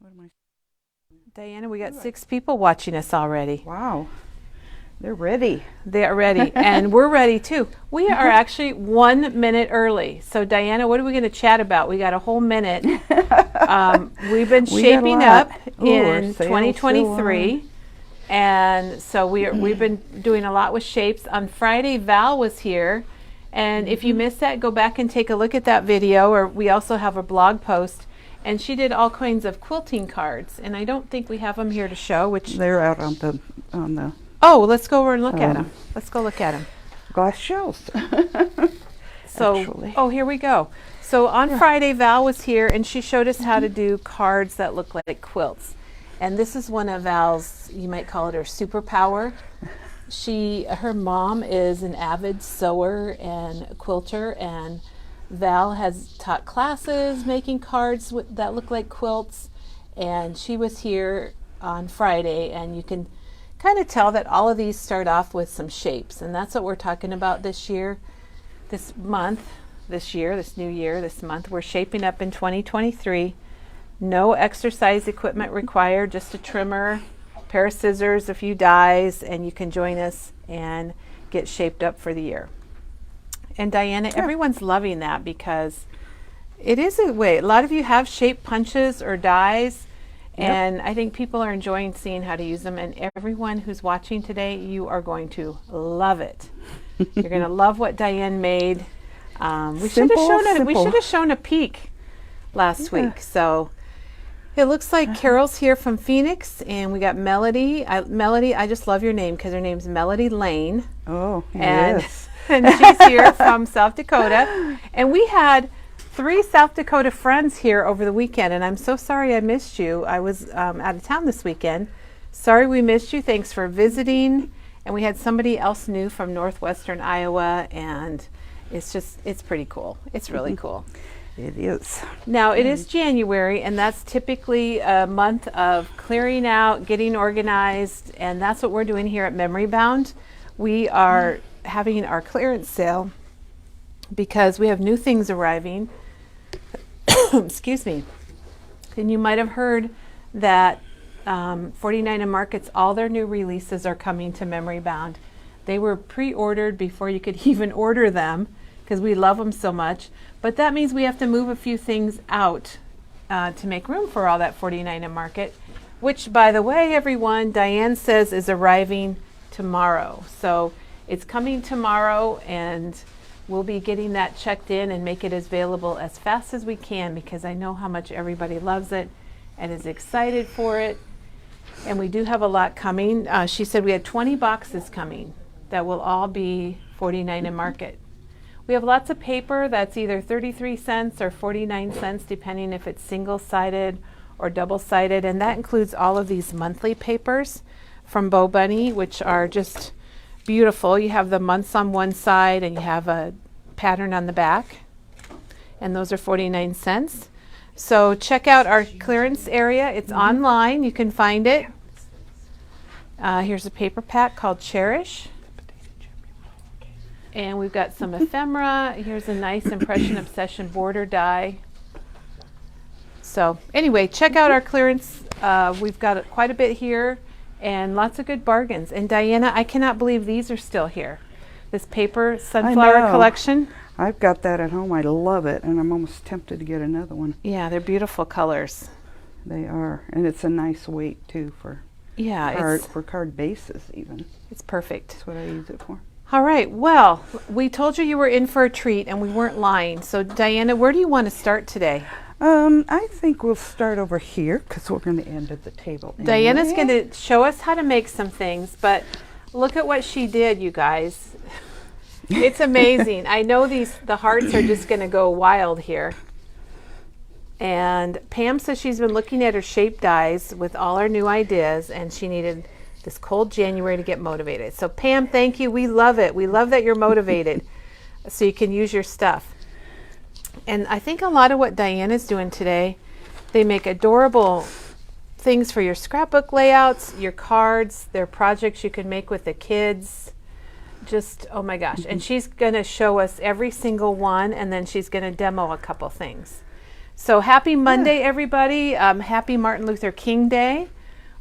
What am I? Diana, we got 6 people watching us already. Wow. They're ready. They're ready, and we're ready too. We are actually 1 minute early. So, Diana, what are we going to chat about? We got a whole minute. We've been shaping up in 2023, and so we've been doing a lot with shapes. On Friday, Val was here, and if you missed that, go back and take a look at that video, or we also have a blog post. And she did all kinds of quilting cards, and I don't think we have them here to show. Which they're out on the. Oh, let's go over and look at them. Let's go look at them. Glass shelves. So, actually. Oh, here we go. So on Friday, Val was here, and she showed us how to do cards that look like quilts. And this is one of Val's, you might call it her superpower. Her mom is an avid sewer and quilter, and Val has taught classes making cards that look like quilts, and she was here on Friday, and you can kind of tell that all of these start off with some shapes, and that's what we're talking about this year, this month, this new year, this month. We're shaping up in 2023. No exercise equipment required, just a trimmer, pair of scissors, a few dies, and you can join us and get shaped up for the year. And Diana, everyone's loving that because it is a way. A lot of you have shape punches or dies, and I think people are enjoying seeing how to use them. And everyone who's watching today, you are going to love it. You're going to love what Diane made. We should have shown a peek last week. So it looks like Carol's here from Phoenix, and we got Melody. Melody, I just love your name because her name's Melody Lane. Oh, and yes. And she's here from South Dakota. And we had 3 South Dakota friends here over the weekend, and I'm so sorry I missed you. I was out of town this weekend. Sorry we missed you. Thanks for visiting. And we had somebody else new from northwestern Iowa, and it's pretty cool. It's really cool. It is. Now, it is January, and that's typically a month of clearing out, getting organized, and that's what we're doing here at Memory Bound. We are having our clearance sale because we have new things arriving. Excuse me. And you might have heard that 49 Markets, all their new releases are coming to Memory Bound. They were pre-ordered before you could even order them because we love them so much. But that means we have to move a few things out to make room for all that 49 Market, which, by the way, everyone, Diane says is arriving tomorrow. So it's coming tomorrow, and we'll be getting that checked in and make it available as fast as we can because I know how much everybody loves it and is excited for it. And we do have a lot coming. She said we had 20 boxes coming that will all be 49 Market. We have lots of paper that's either 33 cents or 49 cents, depending if it's single-sided or double-sided, and that includes all of these monthly papers from Bo Bunny, which are just beautiful. You have the months on one side, and you have a pattern on the back, and those are 49 cents. So check out our clearance area. It's online. You can find it. Here's a paper pack called Cherish. And we've got some ephemera. Here's a nice Impression Obsession border die. So anyway, check out our clearance. We've got quite a bit here and lots of good bargains. And Diana, I cannot believe these are still here. This paper sunflower collection. I've got that at home. I love it, and I'm almost tempted to get another one. Yeah, they're beautiful colors. They are, and it's a nice weight too for card bases even. It's perfect. That's what I use it for. All right, well, we told you were in for a treat, and we weren't lying. So, Diana, where do you want to start today? I think we'll start over here because we're going to end at the table. Diana's going to show us how to make some things, but look at what she did, you guys. It's amazing. I know the hearts are just going to go wild here. And Pam says she's been looking at her shape dies with all our new ideas, and she needed this cold January to get motivated. So Pam, thank you. We love it. We love that you're motivated so you can use your stuff. And I think a lot of what Diana's doing today, they make adorable things for your scrapbook layouts, your cards, their projects you can make with the kids. Just, oh my gosh. And she's going to show us every single one, and then she's going to demo a couple things. So happy Monday, everybody. Happy Martin Luther King Day.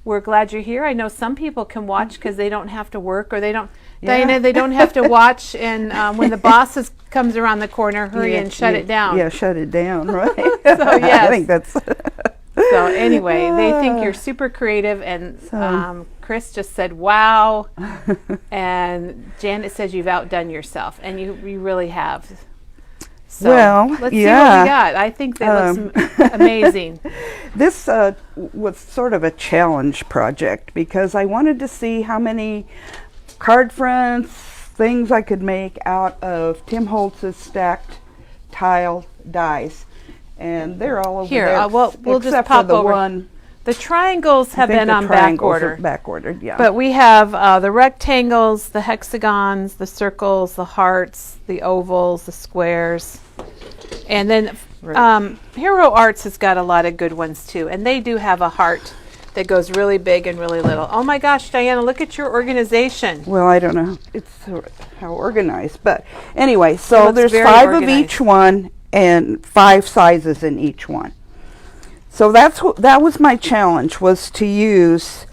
We're glad you're here. I know some people can watch because they don't have to work, or they don't, Diana, they don't have to watch. And when the boss comes around the corner, hurry and shut it down. Yeah, shut it down, right? So, yes. I think that's... So anyway, they think you're super creative, and Chris just said, wow. And Janet says you've outdone yourself, and you really have. So well, let's see what we got. I think that looks amazing. This was sort of a challenge project because I wanted to see how many card fronts, things I could make out of Tim Holtz's stacked tile dies. And they're all over here, there. We'll just pop over. One. The triangles have been on back order. Back ordered, yeah. But we have the rectangles, the hexagons, the circles, the hearts, the ovals, the squares. And then Hero Arts has got a lot of good ones too. And they do have a heart that goes really big and really little. Oh my gosh, Diana, look at your organization. Well, I don't know how organized. But anyway, so there's 5 of each one and 5 sizes in each one. So that was my challenge, was to use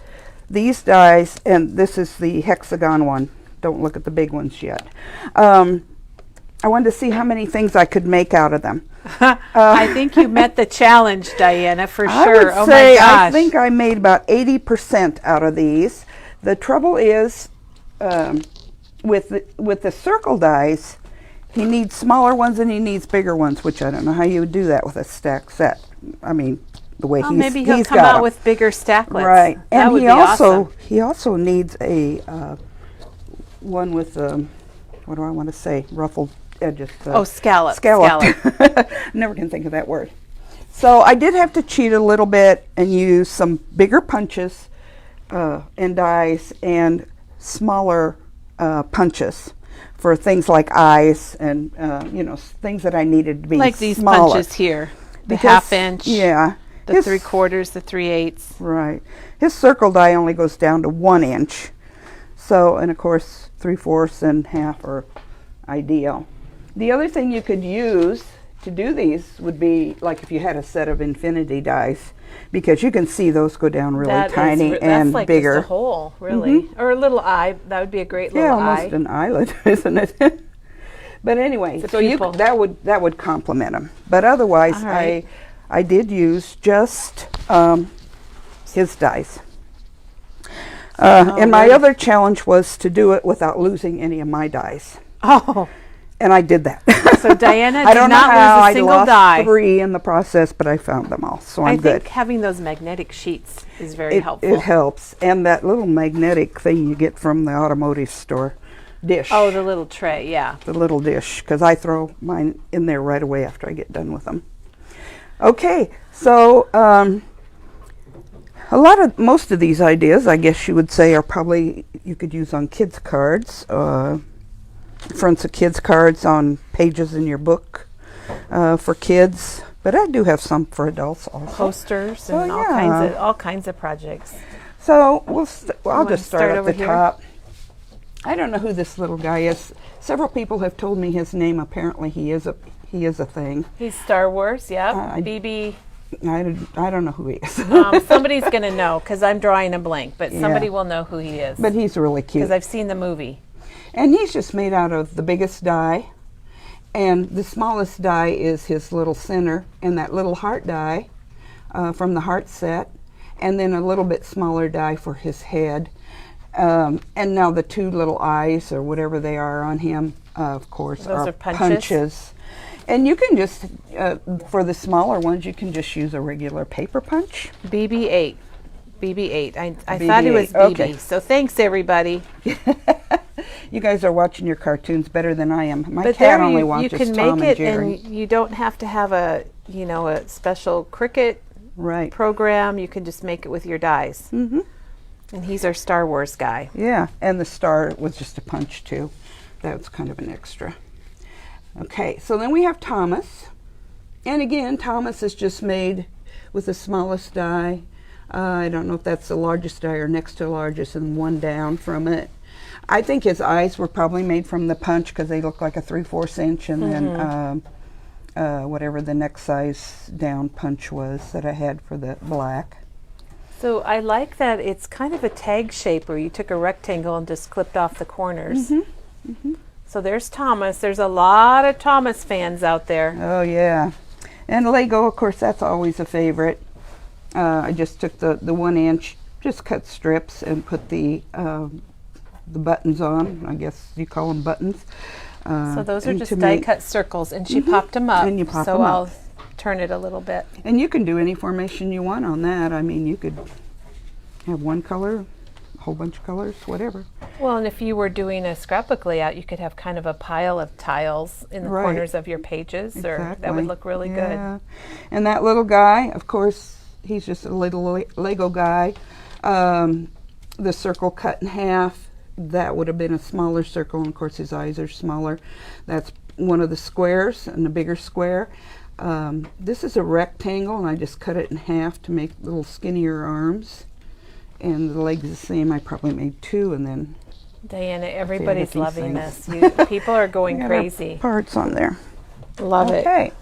these dies, and this is the hexagon one. Don't look at the big ones yet. I wanted to see how many things I could make out of them. I think you met the challenge, Diana, for sure. I would say I think I made about 80% out of these. The trouble is, with the circle dies, he needs smaller ones and he needs bigger ones, which I don't know how you would do that with a stack set. I mean, the way maybe he'll come out with bigger stacklets. Right, that and would he be awesome. He also needs a one with what do I want to say? Ruffled edges. Scallop. Never can think of that word. So I did have to cheat a little bit and use some bigger punches and dies and smaller punches for things like eyes and things that I needed to be like these smaller. Punches here, the ½ inch, the 3/4, the 3/8. Right. His circle die only goes down to 1 inch. So, and of course 3/4 and half are ideal. The other thing you could use to do these would be like if you had a set of infinity dies, because you can see those go down really tiny and that's like bigger. Just a hole, really, or a little eye. That would be a great little eye. Yeah, almost an eyelid, isn't it? But anyway, so that would complement them. But otherwise, right. I did use just his dies. And my other challenge was to do it without losing any of my dies. Oh. And I did that. So Diana I don't did not know how lose a single I lost die. 3 in the process, but I found them all, so I'm good. I think having those magnetic sheets is very helpful. It helps. And that little magnetic thing you get from the automotive store dish. Oh, the little tray, yeah. The little dish, because I throw mine in there right away after I get done with them. Okay, so most of these ideas, I guess you would say, are probably you could use on kids' cards, fronts of kids' cards on pages in your book for kids. But I do have some for adults also. Posters and all kinds of projects. So I'll just start at the top. I don't know who this little guy is. Several people have told me his name. Apparently, he is a thing. He's Star Wars, yeah. BB. I don't know who he is. Somebody's going to know because I'm drawing a blank, but somebody will know who he is. But he's really cute. Because I've seen the movie. And he's just made out of the biggest die, and the smallest die is his little center, and that little heart die from the heart set, and then a little bit smaller die for his head. And now the 2 little eyes, or whatever they are on him, of course, are punches. And you can just, for the smaller ones, you can just use a regular paper punch. BB-8. BB-8. I thought it was BB. Okay. So thanks, everybody. You guys are watching your cartoons better than I am. My cat only watches Tom and Jerry. You can make it, and you don't have to have a special Cricut program. You can just make it with your dies. Mm-hmm. And he's our Star Wars guy. Yeah, and the star was just a punch too. That was kind of an extra. Okay, so then we have Thomas. And again, Thomas is just made with the smallest die. I don't know if that's the largest die or next to the largest, and 1 down from it. I think his eyes were probably made from the punch because they look like a 3/4 inch, and then whatever the next size down punch was that I had for the black. So I like that it's kind of a tag shape where you took a rectangle and just clipped off the corners. So there's Thomas. There's a lot of Thomas fans out there. Oh yeah. And Lego, of course, that's always a favorite. I just took the 1 inch, just cut strips and put the buttons on. I guess you call them buttons. So those are just die cut circles, and she popped them up. And you pop so them up. I'll turn it a little bit. And you can do any formation you want on that. I mean, you could have one color, a whole bunch of colors, whatever. Well, and if you were doing a scrapbook layout, you could have kind of a pile of tiles in the Right. corners of your pages, or that would look really Yeah. And that little guy, of course, he's just a little Lego guy. The circle cut in half, that would have been a smaller circle, and of course his eyes are smaller. That's one of the squares, and the bigger square. This is a rectangle, and I just cut it in half to make little skinnier arms. And the legs the same. I probably made 2, and then good. Diana, everybody's these loving things. this. People are going we got crazy. our parts on there. Love it. Okay,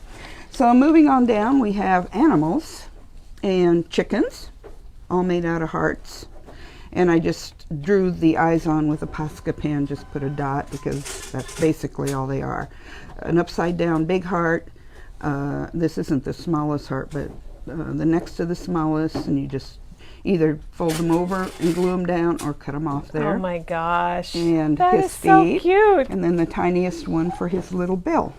so moving on down, we have animals and chickens, all made out of hearts. And I just drew the eyes on with a Posca pen, just put a dot because that's basically all they are. An upside down big heart. This isn't the smallest heart, but the next to the smallest, and you just either fold them over and glue them down or cut them off there. Oh my gosh. And that his is so feet. cute. And then the tiniest one for his little bill.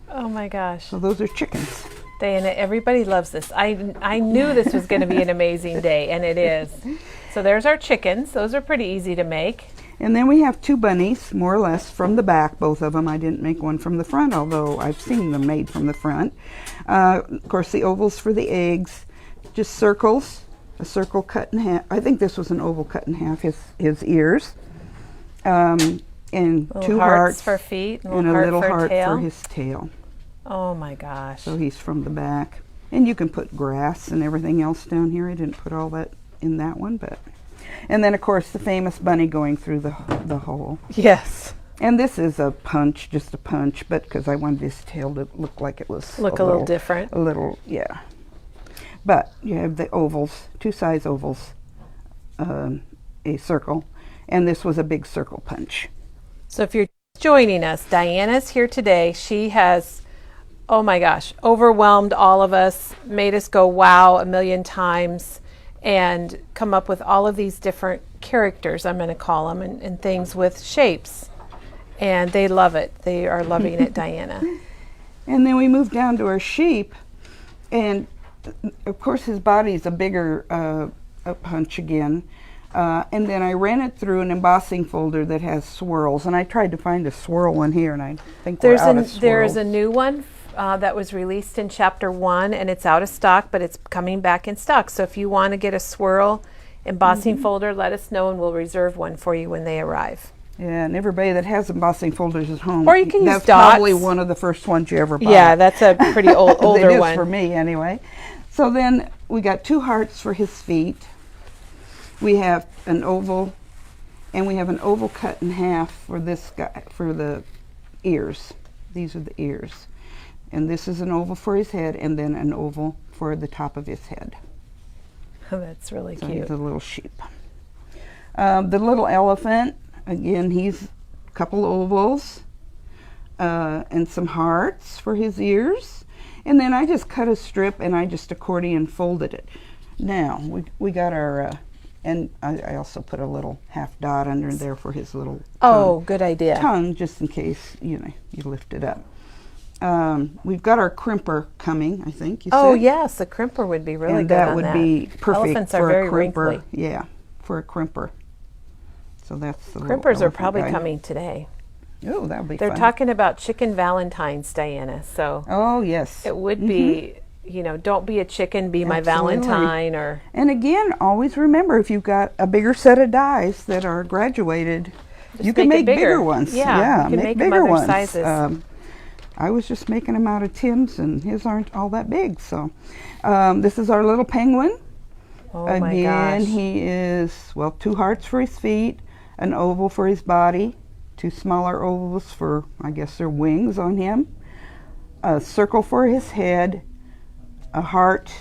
Oh my gosh. So those are chickens. Diana, everybody loves this. I knew this was going to be an amazing day, and it is. So there's our chickens. Those are pretty easy to make. And then we have 2 bunnies, more or less, from the back, both of them. I didn't make one from the front, although I've seen them made from the front. Of course, the ovals for the eggs, just circles, a circle cut in half. I think this was an oval cut in half, his ears. And Little 2 hearts hearts for feet, and a little heart tail. for his tail. Oh my gosh. So he's from the back. And you can put grass and everything else down here. I didn't put all that in that one, but... And then, of course, the famous bunny going through the hole. Yes. And this is a punch, just a punch, but because I wanted his tail to look like it was... Look a little different. A little, yeah. But you have the ovals, 2 size ovals, a circle, and this was a big circle punch. So if you're joining us, Diana's here today. She has, oh my gosh, overwhelmed all of us, made us go wow a million times, and come up with all of these different characters, I'm going to call them, and things with shapes. And they love it. They are loving it, Diana. And then we moved down to our sheep, and of course his body's a bigger a punch again. And then I ran it through an embossing folder that has swirls, and I tried to find a swirl one here, and I think we're out of swirls. There's a new one that was released in chapter 1, and it's out of stock, but it's coming back in stock. So if you want to get a swirl embossing folder, let us know, and we'll reserve one for you when they arrive. Yeah, and everybody that has embossing folders at home, Or you can use that's dots. probably one of the first ones you ever buy. Yeah, that's a pretty older It is one. for me anyway. So then we got 2 hearts for his feet. We have an oval, and we have an oval cut in half for this guy, for the ears. These are the ears. And this is an oval for his head, and then an oval for the top of his head. Oh, that's really So cute. he's a little sheep. The little elephant, again, he's a couple ovals and some hearts for his ears. And then I just cut a strip and I just accordion folded it. Now, we got our, and I also put a little half dot under there for his little tongue. Good idea. Tongue, just in case, you lift it up. We've got our crimper coming, I think, you Oh said? yes, a crimper would be really And good that on would that. be perfect Elephants for are very a crimper. wrinkly. Yeah, for a crimper. So that's the Crimpers little are elephant probably guy. coming today. Oh, that would be They're fun. talking about chicken valentines, Diana. So Oh, yes. it would be, don't be a chicken, be my Absolutely. Valentine, or And again, always remember, if you've got a bigger set of dies that are graduated, Just you can make it make bigger. bigger ones. Yeah, you can make 'em bigger other ones. sizes. I was just making them out of tins, and his aren't all that big. So this is our little penguin. oh my Again, gosh. he is, 2 hearts for his feet, an oval for his body, 2 smaller ovals for, I guess they're wings on him. a circle for his head, a heart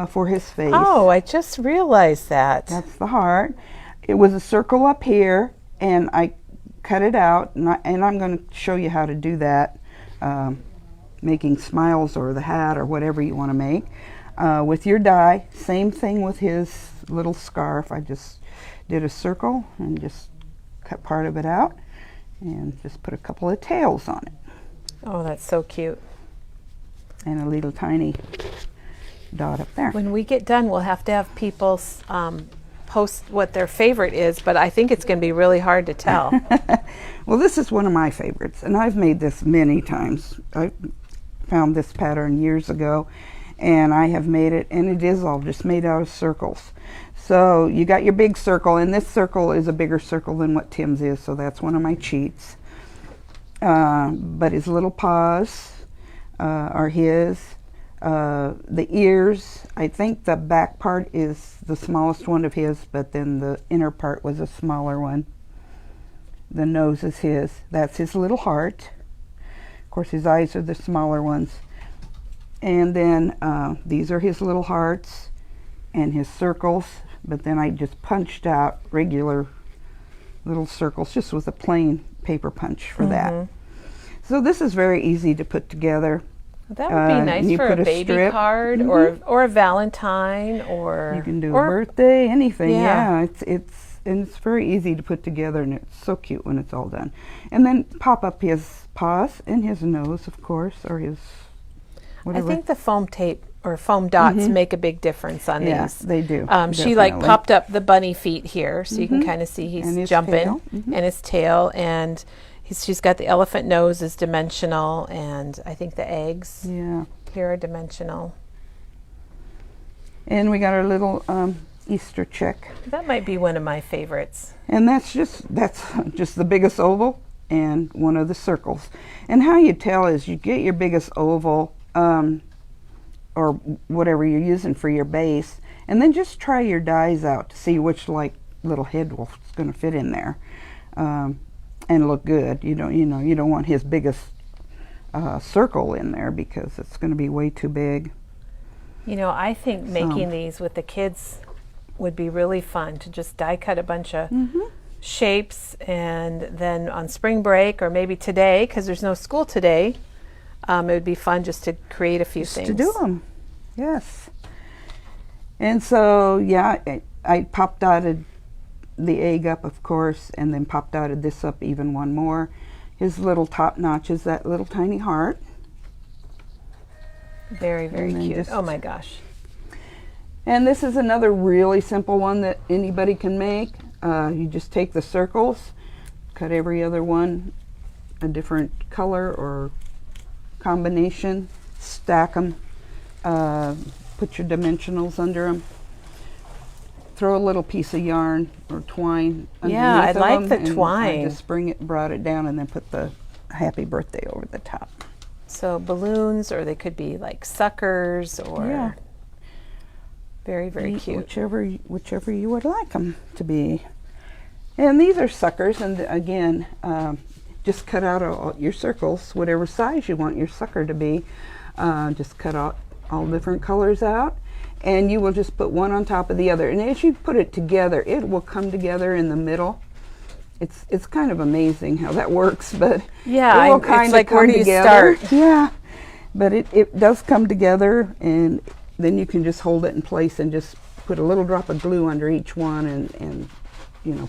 for his face. Oh, I just realized that. That's the heart. It was a circle up here, and I cut it out, and I'm going to show you how to do that, making smiles or the hat or whatever you want to make. With your die, same thing with his little scarf. I just did a circle and just cut part of it out and just put a couple of tails on it. Oh, that's so cute. And a little tiny dot up there. When we get done, we'll have to have people post what their favorite is, but I think it's going to be really hard to tell. Well, this is one of my favorites, and I've made this many times. I found this pattern years ago, and I have made it, and it is all just made out of circles. So you got your big circle, and this circle is a bigger circle than what Tim's is, so that's one of my cheats. But his little paws are his. The ears, I think the back part is the smallest one of his, but then the inner part was a smaller one. The nose is his. That's his little heart. Of course, his eyes are the smaller ones. And then these are his little hearts and his circles, but then I just punched out regular little circles just with a plain paper punch for that. So this is very easy to put together. That would be nice for a baby card or a Valentine, or you can do a birthday, anything. Yeah, it's very easy to put together, and it's so cute when it's all done. And then pop up his paws and his nose, of course, or his whatever. I think the foam tape or foam dots make a big difference on these. Yes, they do. She like popped up the bunny feet here, so you can kind of see he's jumping, and his tail, and she's got the elephant nose is dimensional, and I think the eggs here are dimensional. And we got our little Easter chick. That might be one of my favorites. And that's just the biggest oval and one of the circles. And how you tell is you get your biggest oval or whatever you're using for your base, and then just try your dies out to see which little head wolf is going to fit in there. And look good. You don't want his biggest circle in there because it's going to be way too big. I think making these with the kids would be really fun, to just die cut a bunch of shapes, and then on spring break or maybe today, because there's no school today, it would be fun just to create a few things. To do them, yes. And so I pop dotted the egg up, of course, and then pop dotted this up even one more. His little top notch is that little tiny heart. Very, very cute. Oh my gosh. And this is another really simple one that anybody can make. You just take the circles, cut every other one a different color or combination, stack them, put your dimensionals under them. Throw a little piece of yarn or twine underneath. Yeah, I like the twine. I just brought it down, and then put the happy birthday over the top. So balloons, or they could be like suckers, or very, very cute. Whichever you would like them to be. And these are suckers, and again, just cut out all your circles, whatever size you want your sucker to be. Just cut out all different colors out. And you will just put one on top of the other. And as you put it together, it will come together in the middle. It's kind of amazing how that works, but it will kind of come together. Start? Yeah, but it does come together, and then you can just hold it in place and just put a little drop of glue under each one, and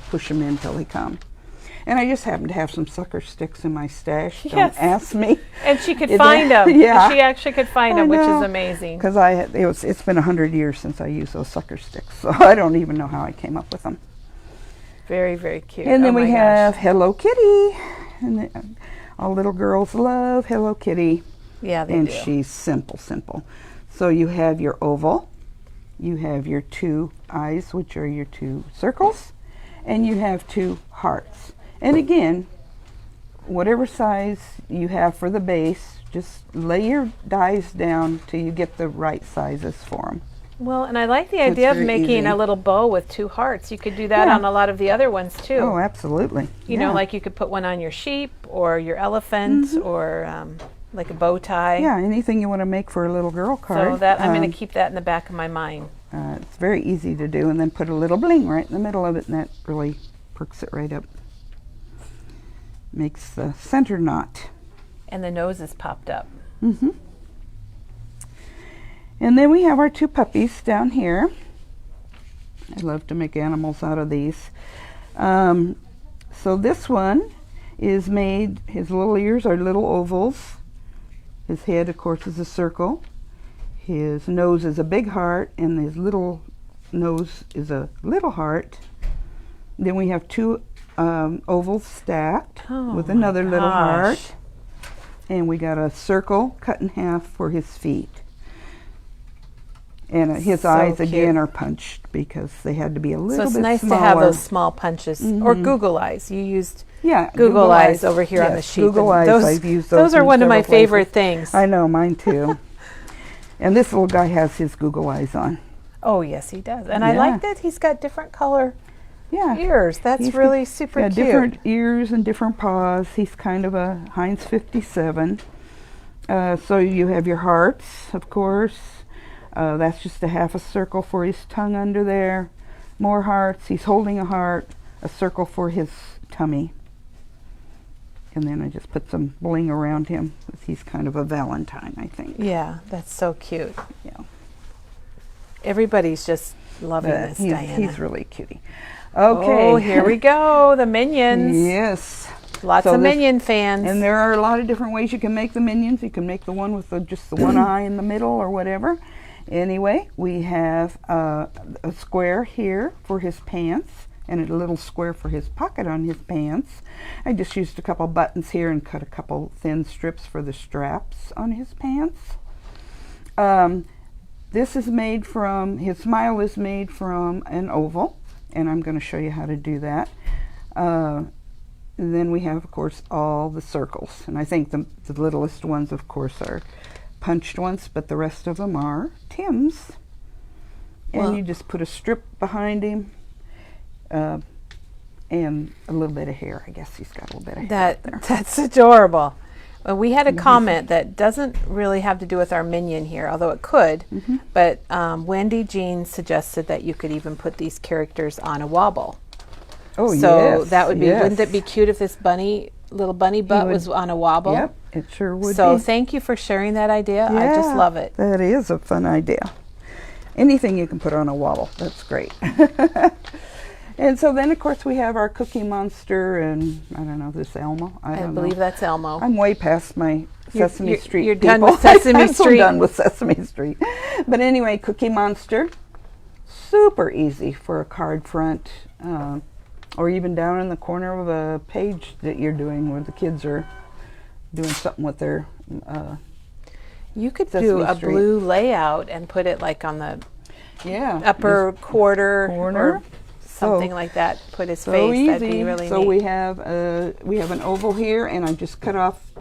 push them in until they come. And I just happen to have some sucker sticks in my stash. Don't ask me. And she could find them. Yeah. She actually could find them, which is amazing. Because it's been 100 years since I used those sucker sticks, so I don't even know how I came up with them. Very, very cute. And then we have Hello Kitty. And all little girls love Hello Kitty. Yeah, they do. And she's simple. So you have your oval, you have your two eyes, which are your two circles, and you have two hearts. And again, whatever size you have for the base, just lay your dies down till you get the right sizes for them. Well, and I like the idea of making a little bow with two hearts. You could do that on a lot of the other ones too. Oh, absolutely. You know, like you could put one on your sheep or your elephant, or like a bow tie. Yeah, anything you want to make for a little girl card. So that I'm going to keep that in the back of my mind. It's very easy to do, and then put a little bling right in the middle of it, and that really perks it right up. Makes the center knot. And the nose is popped up. Mm-hmm. And then we have our two puppies down here. I love to make animals out of these. So this one is made, his little ears are little ovals. His head, of course, is a circle. His nose is a big heart, and his little nose is a little heart. Then we have two ovals stacked with another little heart. And we got a circle cut in half for his feet. And his eyes, again, are punched because they had to be a little bit smaller. So it's nice to have those small punches. Or Google eyes. You used Yeah, Google eyes over here on the sheet. Google eyes, I've used those. Those are in one of my several favorite places. things. I know, mine too. And this little guy has his Google eyes on. Oh, yes, he does. And I like that he's got different color Yeah. ears. That's really super cute. Different ears and different paws. He's kind of a Heinz 57. So you have your hearts, of course. That's just a half a circle for his tongue under there. More hearts. He's holding a heart. A circle for his tummy. And then I just put some bling around him. He's kind of a Valentine, I think. Yeah, that's so cute. Yeah. Everybody's just loving this, Diana. He's really cutie. Okay. Oh, here we go. The Minions. Yes. Lots of Minion fans. And there are a lot of different ways you can make the Minions. You can make the one with just the one eye in the middle or whatever. Anyway, we have a square here for his pants and a little square for his pocket on his pants. I just used a couple buttons here and cut a couple thin strips for the straps on his pants. This is made from, his smile is made from an oval, and I'm going to show you how to do that. And then we have, of course, all the circles. And I think the littlest ones, of course, are punched ones, but the rest of them are Tim's. And you just put a strip behind him and a little bit of hair. I guess he's got a little bit of hair there. That's adorable. Well, we had a comment that doesn't really have to do with our Minion here, although it could. But Wendy Jean suggested that you could even put these characters on a wobble. Oh, so that would be, wouldn't it be cute if this little bunny butt was on a wobble? Yep, it sure would be. So thank you for sharing that idea. Yeah, I just love it. That is a fun idea. Anything you can put on a wobble, that's great. And so then, of course, we have our Cookie Monster and, I don't know, this Elmo. I believe that's Elmo. I'm way past my Sesame Street You're people. done with Sesame Street. I'm so done with Sesame Street. But anyway, Cookie Monster, super easy for a card front, or even down in the corner of a page that you're doing where the kids are doing something with their You could Sesame do a Street. blue layout and put it like on the upper just quarter corner. or something like that. Put his So face. easy. That'd be really so neat. we have an oval here, and I just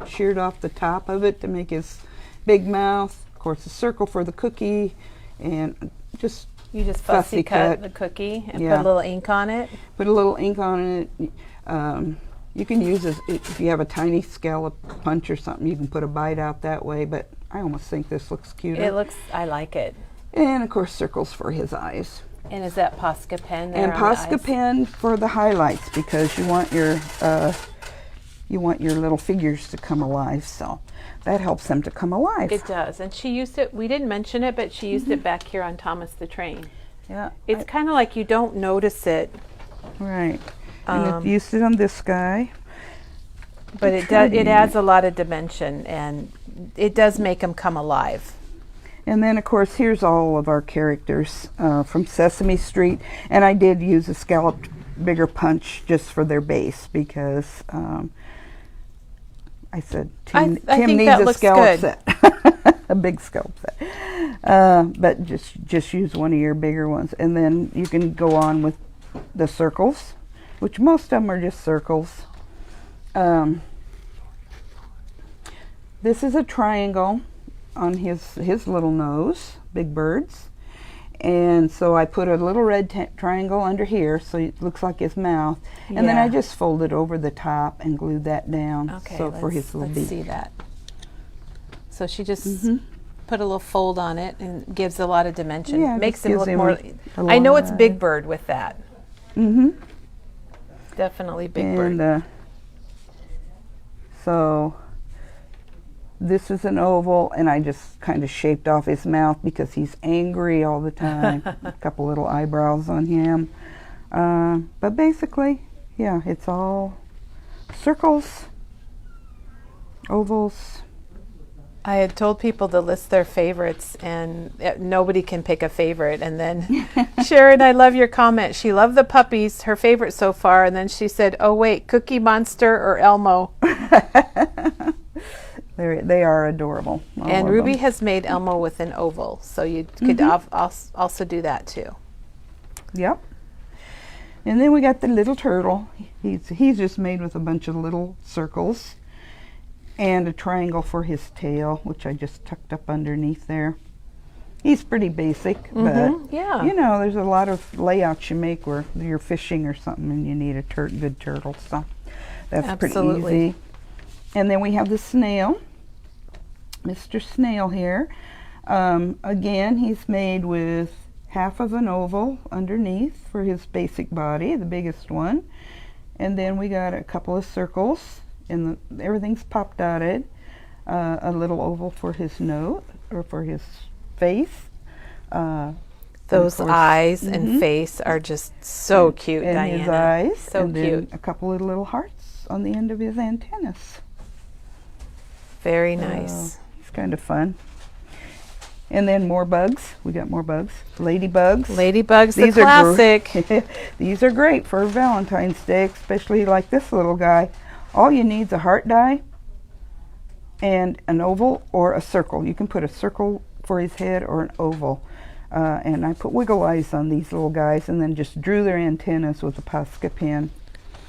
sheared off the top of it to make his big mouth. Of course, a circle for the cookie, and just You just fussy cut the cookie and put a little ink on it. Put a little ink on it. You can use this if you have a tiny scallop punch or something. You can put a bite out that way, but I almost think this looks cuter. I like it. And of course, circles for his eyes. And is that Posca pen there And on the Posca eyes? pen for the highlights, because you want your little figures to come alive. So that helps them to come alive. It does. And she used it, we didn't mention it, but she used it back here on Thomas the Train. Yeah. It's kind of like you don't notice it. Right. And it used it on this guy. But it adds a lot of dimension, and it does make them come alive. And then, of course, here's all of our characters from Sesame Street. And I did use a scalloped bigger punch just for their base, because I said Tim needs a scallop set. A big scallop set. But just use one of your bigger ones. And then you can go on with the circles, which most of them are just circles. This is a triangle on his little nose, Big Bird's. And so I put a little red triangle under here, so it looks like his mouth. And then I just folded over the top and glued that down. Okay, so for his little beak. let's see that. So she just put a little fold on it and gives a lot of dimension. Yeah, makes just him look gives him more. a I know it's lot. Big Bird with that. Definitely Big Bird. And so this is an oval, and I just kind of shaped off his mouth because he's angry all the time. A couple little eyebrows on him. But basically, yeah, it's all circles, ovals. I had told people to list their favorites, and nobody can pick a favorite. And then Sharon, I love your comment. She loved the puppies, her favorite so far. And then she said, oh, wait, Cookie Monster or Elmo? They are adorable. And Ruby has made Elmo with an oval, so you could also do that too. Yep. And then we got the little turtle. He's just made with a bunch of little circles and a triangle for his tail, which I just tucked up underneath there. He's pretty basic, but yeah, you know, there's a lot of layouts you make where you're fishing or something and you need a good turtle, so that's Absolutely. pretty easy. And then we have the snail, Mr. Snail here. Again, he's made with half of an oval underneath for his basic body, the biggest one. And then we got a couple of circles, and everything's pop dotted. A little oval for his nose, or for his face. Those eyes and face are just so cute, and Diana. his eyes. So and cute. Then a couple of little hearts on the end of his antennas. Very nice. It's kind of fun. And then more bugs. We got more bugs. Ladybugs. Ladybugs, the These are classic. These are great for Valentine's Day, especially like this little guy. All you need is a heart die and an oval or a circle. You can put a circle for his head or an oval. And I put wiggle eyes on these little guys and then just drew their antennas with a Posca pen.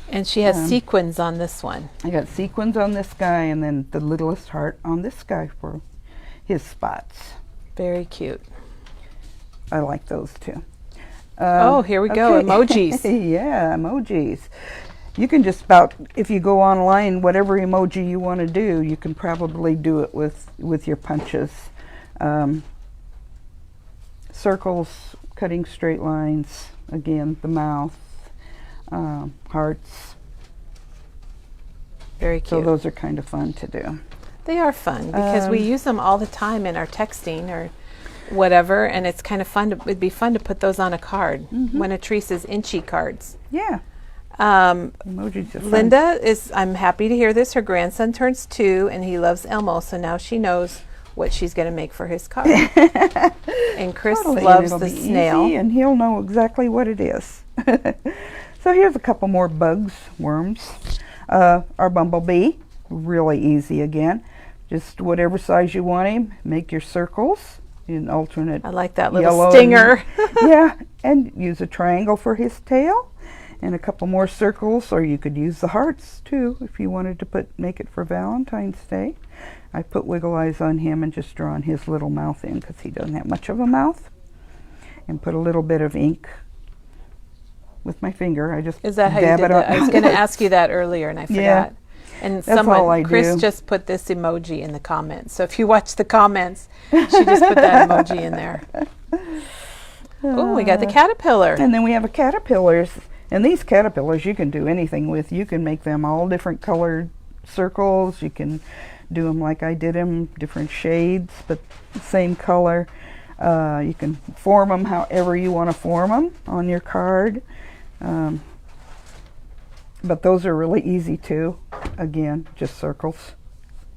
And she has sequins on this one. I got sequins on this guy and then the littlest heart on this guy for his spots. Very cute. I like those too. Oh, here we go. Emojis. Yeah, emojis. You can just about, if you go online, whatever emoji you want to do, you can probably do it with your punches. Circles, cutting straight lines, again, the mouth, hearts. Very cute. So those are kind of fun to do. They are fun because we use them all the time in our texting or whatever, and it's kind of fun. It'd be fun to put those on a card. One of Teresa's Inchy cards. Yeah. Emojis are fun. Linda is, I'm happy to hear this, her grandson turns 2 and he loves Elmo, so now she knows what she's going to make for his card. And Chris Totally, and loves it'll the be snail. easy, and he'll know exactly what it is. So here's a couple more bugs, worms. Our bumblebee, really easy again. Just whatever size you want him, make your circles in alternate I like that yellow little stinger. Yeah, and use a triangle for his tail and a couple more circles, or you could use the hearts too if you wanted to make it for Valentine's Day. I put wiggle eyes on him and just drawn his little mouth in because he doesn't have much of a mouth, and put a little bit of ink with my finger. I just Is that how you dab did it that? on. I was going to ask you that earlier and I forgot. Yeah. And That's all I Chris do. just put this emoji in the comments. So if you watch the comments, she just put that emoji in there. Oh, we got the caterpillar. And then we have a caterpillars. And these caterpillars you can do anything with. You can make them all different colored circles. You can do them like I did them, different shades, but same color. You can form them however you want to form them on your card. But those are really easy too. Again, just circles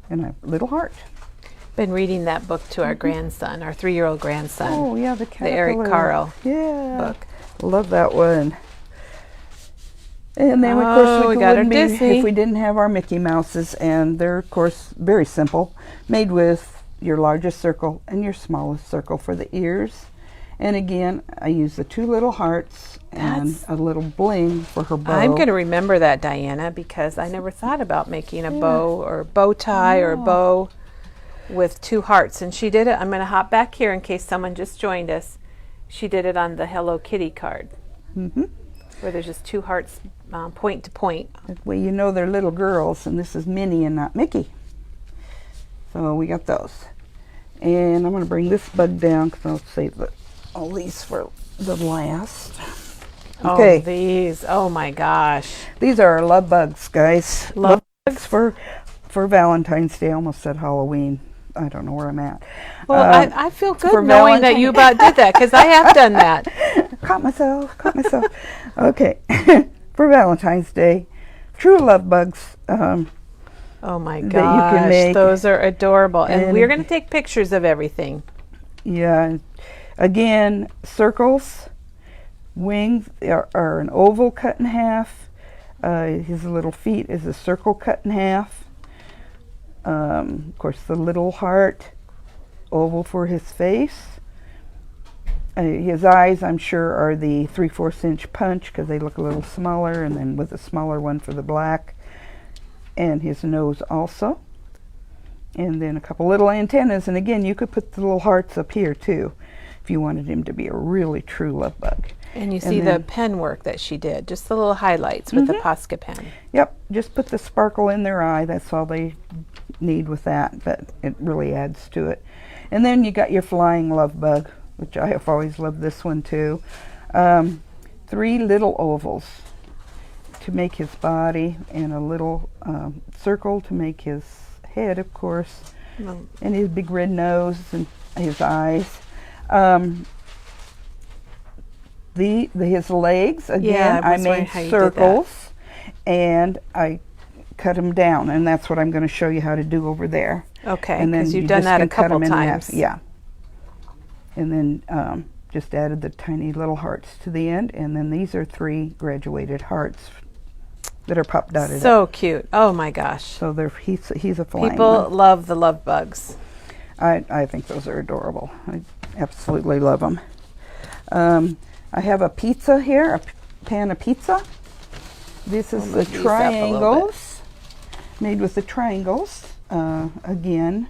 and a little heart. Been reading that book to our grandson, our 3-year-old grandson. Oh yeah, the Eric caterpillar. Carle Yeah. book. Love that one. And then, of course, we we got our wouldn't be Disney. if we didn't have our Mickey Mouses, and they're, of course, very simple, made with your largest circle and your smallest circle for the ears. And again, I use the 2 little hearts and a little bling for her bow. I'm going to remember that, Diana, because I never thought about making a bow or bow tie or a bow with 2 hearts. And she did it. I'm going to hop back here in case someone just joined us. She did it on the Hello Kitty card, where there's just 2 hearts point to point. That way you know they're little girls, and this is Minnie and not Mickey. So we got those. And I'm going to bring this bug down because I'll save all these for the last. Okay. Oh, these. Oh my gosh. These are our love bugs, guys. Love bugs for Valentine's Day. I almost said Halloween. I don't know where I'm at. Well, I feel good for knowing that you about did that because I have done that. Caught myself. Okay. For Valentine's Day, true love bugs. Oh my that you gosh, can make. those are adorable. And And- we're going to take pictures of everything. Yeah. Again, circles. Wings are an oval cut in half. His little feet is a circle cut in half. Of course, the little heart, oval for his face. His eyes, I'm sure, are the 3/4 inch punch because they look a little smaller, and then with a smaller one for the black. And his nose also. And then a couple little antennas. And again, you could put the little hearts up here too if you wanted him to be a really true love bug. And you see the then- pen work that she did, just the little highlights with the Posca pen. Yep, just put the sparkle in their eye. That's all they need with that, but it really adds to it. And then you got your flying love bug, which I have always loved this one too. 3 little ovals to make his body, and a little circle to make his head, of course, Well, and his big red nose and his eyes. His legs, again, I I was wondering made how you did that. circles and I cut them down, and that's what I'm going to show you how to do over there. Okay, And then because you've you done just that a can cut 'em couple in half. times. Yeah. And then just added the tiny little hearts to the end, and then these are 3 graduated hearts that are pop dotted up. So cute. Oh my gosh. So he's a flying People one. love the love bugs. I think those are adorable. I absolutely love them. I have a pizza here, a pan of pizza. This is the move these up a little bit. triangles, made with the triangles. Again,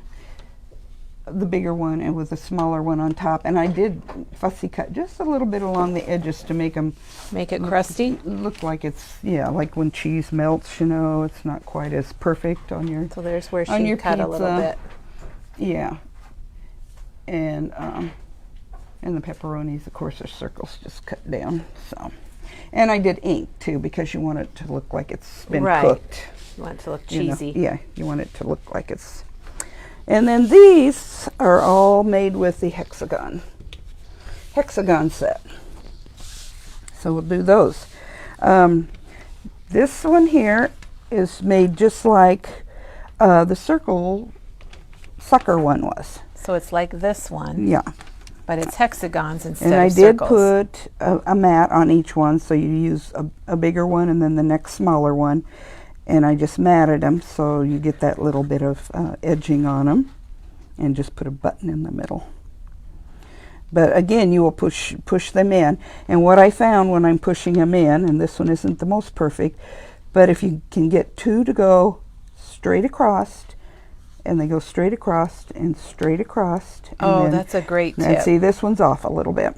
the bigger one and with a smaller one on top. And I did fussy cut just a little bit along the edges to make them Make it crusty. look like it's, like when cheese melts, it's not quite as perfect on your, So there's where on she your cut a little pizza. bit. yeah. And the pepperonis, of course, are circles just cut down. So, and I did ink too because you want it to look like it's been Right. cooked. You want it to look you know. cheesy. Yeah, you want it to look like it's. And then these are all made with the hexagon set. So we'll do those. This one here is made just like the circle sucker one was. So it's like this one, Yeah. but it's hexagons instead And of I did circles. put a mat on each one, so you use a bigger one and then the next smaller one. And I just matted them so you get that little bit of edging on them, and just put a button in the middle. But again, you will push them in. And what I found when I'm pushing them in, and this one isn't the most perfect, but if you can get 2 to go straight across, and they go straight across and straight across. And Oh, then, that's a great and tip. see, this one's off a little bit,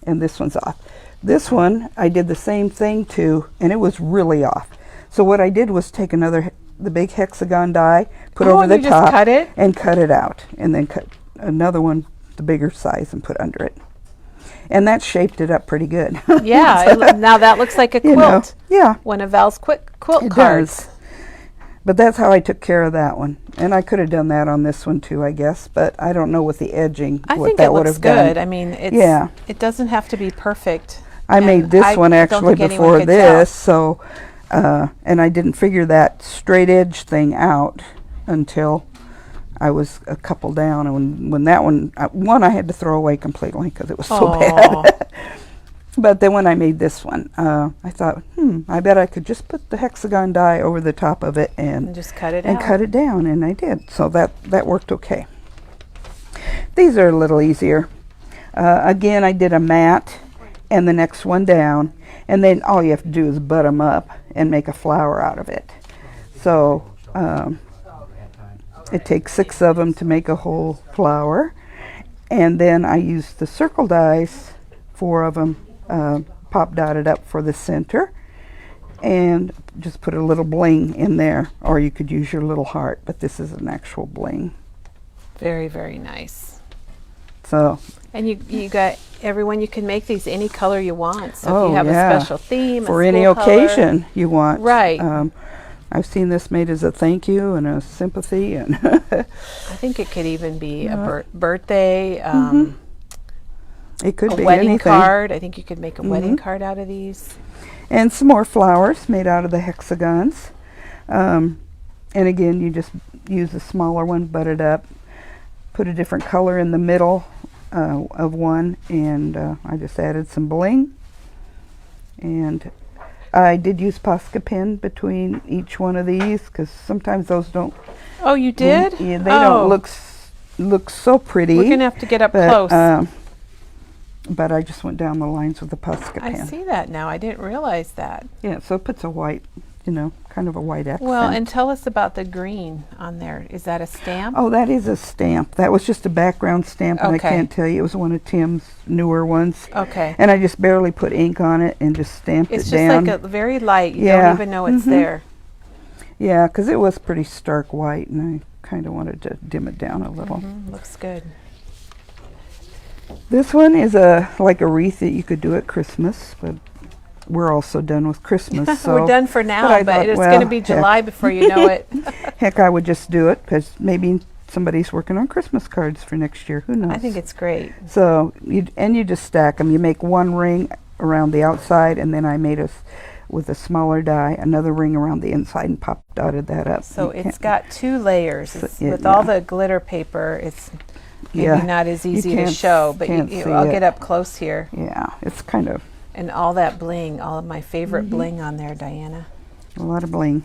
and this one's off. This one, I did the same thing to, and it was really off. So what I did was take the big hexagon die, put over and the you just top, cut it? and cut it out, and then cut another one, the bigger size, and put under it. And that shaped it up pretty good. Yeah, now that looks like a You know, quilt. yeah, One of Val's quilt it cards. does. But that's how I took care of that one. And I could have done that on this one too, I guess. But I don't know with the edging I what think that it would looks have done. good. I mean, Yeah. it doesn't have to be perfect. I And made this I one don't actually think anyone before could tell. this, so and I didn't figure that straight edge thing out until I was a couple down, and when that one I had to throw away completely because it was so Aw. bad. But then when I made this one, I thought, I bet I could just put the hexagon die over the top of it And and just cut it out. cut it down, and I did. So that worked okay. These are a little easier. Again, I did a mat and the next one down, and then all you have to do is butt them up and make a flower out of it. So it takes 6 of them to make a whole flower, and then I used the circle dies, 4 of them pop dotted up for the center, and just put a little bling in there, or you could use your little heart, but this is an actual bling. Very, very nice. So, and you got everyone, you can make these any color you want. So if oh, you have yeah, a special theme, for a any school color, occasion you want. Right. I've seen this made as a thank you and a sympathy, and I think it could even be a birthday. It could a be wedding anything. card. I think you could make a wedding card out of these. And some more flowers made out of the hexagons. And again, you just use a smaller one, butt it up, put a different color in the middle of one, and I just added some bling. And I did use Posca pen between each one of these, because sometimes those don't. Oh, you did? Yeah, they don't look so pretty. We're gonna have to get up close. But I just went down the lines with the Posca pen. I see that now. I didn't realize that. Yeah, so it puts a white, kind of a white accent. Well, and tell us about the green on there. Is that a stamp? Oh, that is a stamp. That was just a background stamp, and Okay. I can't tell you. It was one of Tim's newer ones. Okay. And I just barely put ink on it and just stamped It's it just down. like a very light. You Yeah. don't even know it's there. Yeah, because it was pretty stark white, and I kind of wanted to dim it down a little. Looks good. This one is like a wreath that you could do at Christmas, but we're also done with Christmas. So We're done for now, I but thought, it's well, going to be July before you know it. Heck, I would just do it, because maybe somebody's working on Christmas cards for next year. Who knows? I think it's great. So you just stack them. You make one ring around the outside, and then I made with a smaller die another ring around the inside and dotted that up. So You it's can't- got 2 layers. So It's, it- with all yeah. the glitter paper, it's maybe Yeah. not as You easy to can't- show, but can't see I'll it. get up close here. Yeah, it's kind of And all that bling, all of my favorite bling on there, Diana. a lot of bling.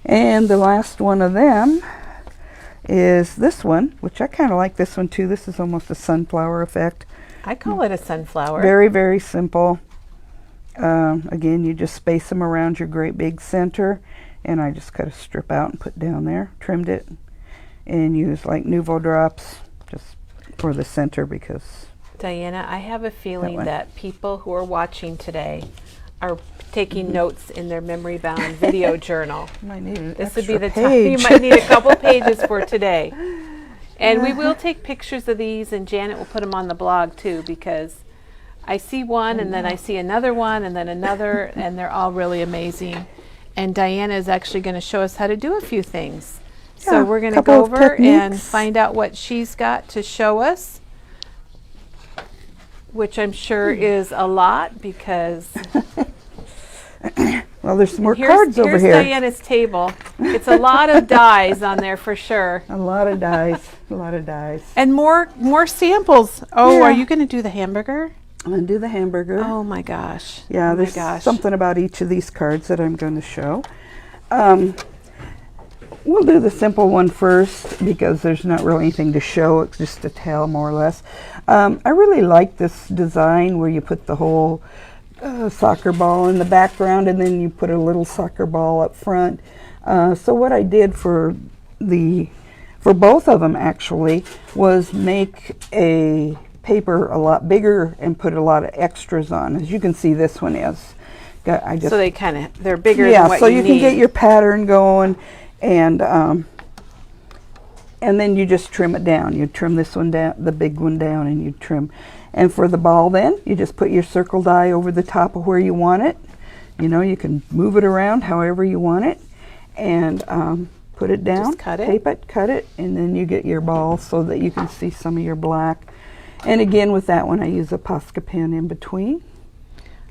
And the last one of them is this one, which I kind of like this one too. This is almost a sunflower effect. I call it a sunflower. Very, very simple. Again, you just space them around your great big center, and I just cut a strip out and put down there, trimmed it, and used like Nuvo drops just for the center, because Diana, I have a feeling one. that people who are watching today are taking notes in their memory bound video journal. might need an This would extra be the time. You page. might need a couple pages for today. And we will take pictures of these, and Janet will put them on the blog too, because I see one, and then I see another one, and then another, and they're all really amazing. And Diana is actually going to show us how to do a few things. So Yeah, we're going to couple go of over and techniques. find out what she's got to show us, which I'm sure is a lot, because Well, there's some more here's cards over here. Diana's table. It's a lot of dies on there for sure. A lot of dies. A lot of dies. And more samples. Oh, Yeah. are you going to do the hamburger? I'm going to do the hamburger. Oh my gosh. Yeah, oh my there's gosh. something about each of these cards that I'm going to show. We'll do the simple one first, because there's not really anything to show. It's just to tell, more or less. I really like this design where you put the whole soccer ball in the background, and then you put a little soccer ball up front. So what I did for both of them actually was make a paper a lot bigger and put a lot of extras on. As you can see, this one is. So they're bigger Yeah, than what so you you need. can get your pattern going, and then you just trim it down. You trim this one down, the big one down, and you trim. And for the ball, then you just put your circle die over the top of where you want it. You can move it around however you want it, and put it down. Just cut it. Tape it, cut it, and then you get your ball so that you can see some of your black. And again, with that one, I use a Posca pen in between.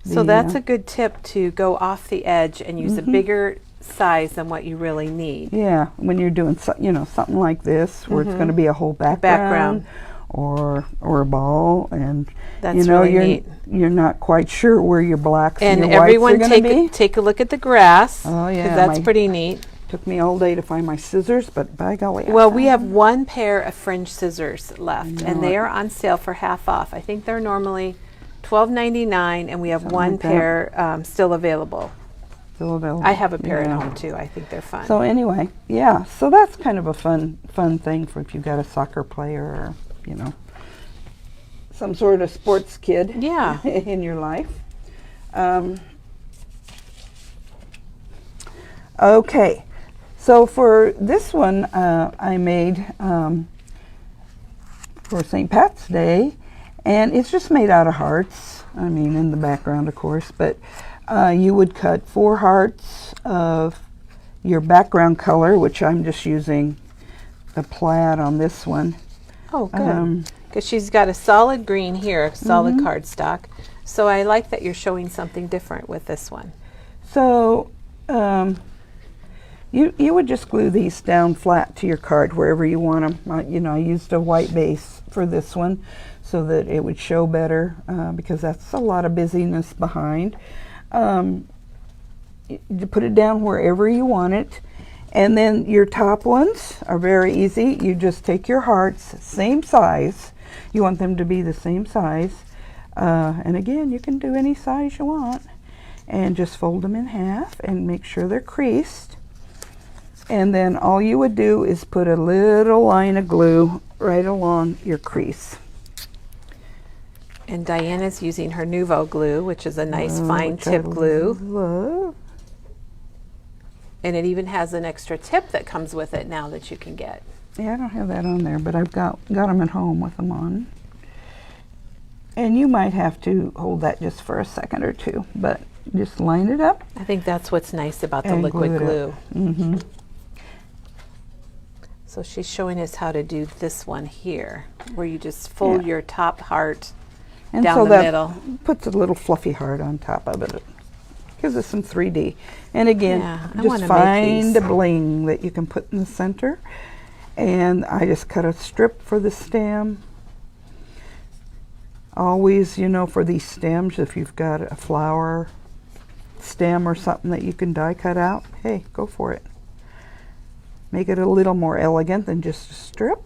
So that's a good tip, to go off the edge and use a bigger size than what you really need. Yeah, when you're doing something like this, where it's going to be a whole background, or a ball, and That's really you're neat. you're not quite sure where your blacks and, And your whites are everyone going to be. take a look at the grass. Oh, yeah, 'cause that's my- pretty neat. Took me all day to find my scissors, but by golly, I Well, found we have them. one pair of fringe scissors left, know and they it. are on sale for half off. I think they're normally $12.99, and we have Something one like that. pair still available. Still available. I have a pair Yeah. at home too. I think they're fun. So anyway, yeah, so that's kind of a fun thing for if you've got a soccer player, or some sort of sports kid Yeah. in your life. Okay, so for this one I made for St. Pat's Day, and it's just made out of hearts. I mean, in the background, of course, but you would cut 4 hearts of your background color, which I'm just using the plaid on this one. Oh, good. Because she's got a solid green here, a solid cardstock. So I like that you're showing something different with this one. So you would just glue these down flat to your card wherever you want them. You know, I used a white base for this one so that it would show better because that's a lot of busyness behind. You put it down wherever you want it. And then your top ones are very easy. You just take your hearts, same size. You want them to be the same size. And again, you can do any size you want. And just fold them in half and make sure they're creased. And then all you would do is put a little line of glue right along your crease. And Diana's using her Nuvo glue, which is a nice fine tip glue. Love. And it even has an extra tip that comes with it now that you can get. Yeah, I don't have that on there, but I've got them at home with them on. And you might have to hold that just for a second or two, but just line it up. I think that's what's nice about the liquid glue. Mm-hmm. So she's showing us how to do this one here, where you just fold your top heart and down so the that middle. Puts a little fluffy heart on top of it. Gives us some 3D. And again, just find a bling that you can put in the center. And I just cut a strip for the stem. Always, you know, for these stems, if you've got a flower stem or something that you can die cut out, hey, go for it. Make it a little more elegant than just a strip.